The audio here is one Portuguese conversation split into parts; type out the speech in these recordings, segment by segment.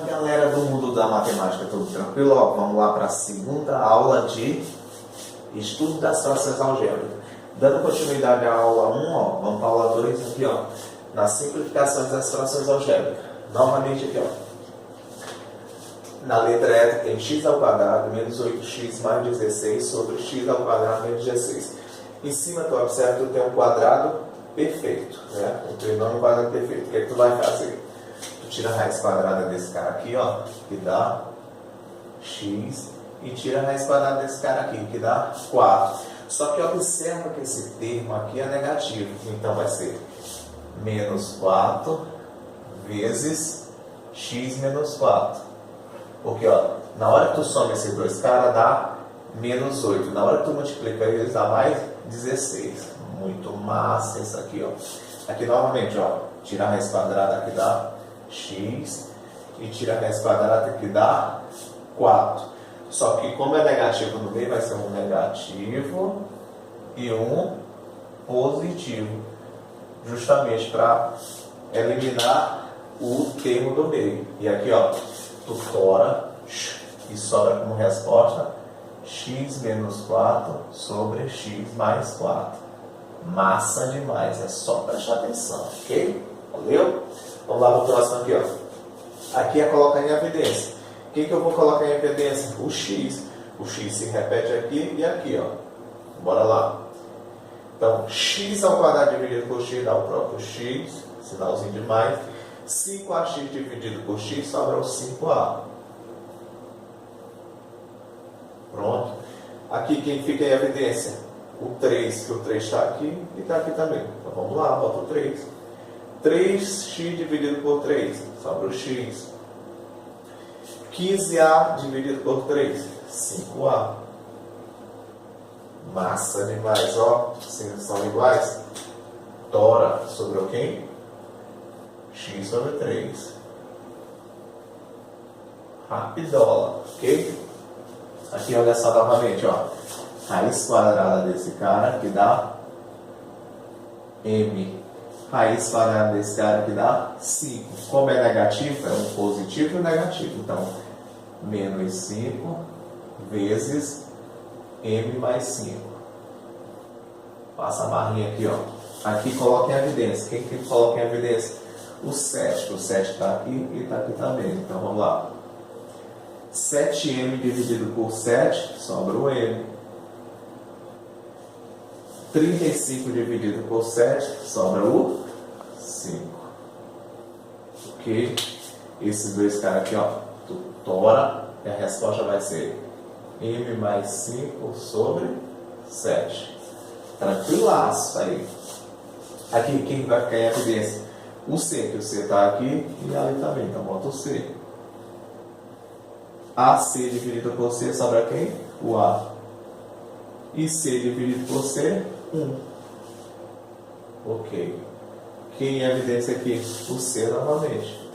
Galera do mundo da matemática, tudo tranquilo? Ó, vamos lá para a segunda aula de estudo das frações algébricas. Dando continuidade à aula 1, ó, vamos para a aula 2 aqui, ó, nas simplificações das frações algébricas. Novamente aqui, ó. Na letra E tem x ao quadrado menos 8x mais 16 sobre x ao quadrado menos 16. Em cima tu observa que tu tem um quadrado perfeito, né? Um trinômio quadrado perfeito. O que é que tu vai fazer? Tira a raiz quadrada desse cara aqui, ó, que dá x, e tira a raiz quadrada desse cara aqui, que dá 4. Só que observa que esse termo aqui é negativo, então vai ser menos 4 vezes x menos 4. Porque, ó, na hora que tu soma esses dois caras, dá menos 8. Na hora que tu multiplica eles, dá mais 16. Muito massa isso aqui, ó. Aqui novamente, ó, tira a raiz quadrada que dá x e tira a raiz quadrada que dá 4. Só que como é negativo no meio, vai ser um negativo e um positivo. Justamente para eliminar o termo do meio. E aqui, ó, tu fora e sobra como resposta x menos 4 sobre x mais 4. Massa demais, é só prestar atenção, ok? Valeu? Vamos lá para o próximo aqui, ó. Aqui é colocar em evidência. O que eu vou colocar em evidência? O x. O x se repete aqui e aqui, ó. Bora lá. Então, x ao quadrado dividido por x dá o próprio x, sinalzinho de mais. 5ax dividido por x sobra o 5a. Pronto. Aqui quem fica em evidência? O 3, que o 3 está aqui e está aqui também. Então vamos lá, bota o 3. 3x dividido por 3, sobra o x. 15a dividido por 3, 5a. Massa demais, ó. Se são iguais, tora sobre o quem? X sobre 3. Rapidola, ok? Aqui, olha só novamente, ó. Raiz quadrada desse cara que dá m. Raiz quadrada desse cara que dá 5. Como é negativo, é um positivo e um negativo. Então, menos 5 vezes m mais 5. Passa a barrinha aqui, ó. Aqui coloca em evidência. Quem que coloca em evidência? O 7. O 7 está aqui e está aqui também. Então, vamos lá. 7m dividido por 7, sobra o m. 35 dividido por 7, sobra o 5. Ok? Esses dois caras aqui, ó, tu tora, e a resposta vai ser m mais 5 sobre 7. Tranquilaço aí. Aqui, quem vai ficar em evidência? O C, que o C está aqui e ali também, então bota o C. AC dividido por C sobra quem? O A. E C dividido por C, 1. Ok. Quem é evidência aqui? O C novamente.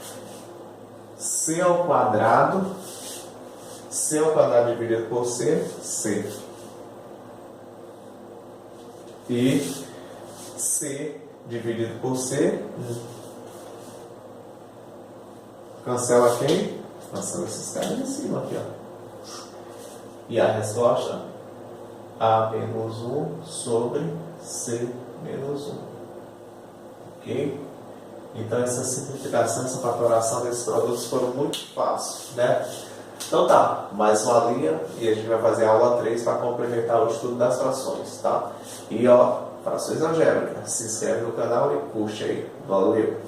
C ao quadrado. C ao quadrado dividido por C, C. E C dividido por C, 1. Cancela quem? Cancela esses caras em cima aqui, ó. E a resposta? A menos 1 sobre C menos 1. Ok? Então essa simplificação, essa fatoração desses produtos foram muito fáceis, né? Então tá, mais uma linha e a gente vai fazer a aula 3 para complementar o estudo das frações, tá? E ó, frações algébricas. Se inscreve no canal e curte aí. Valeu!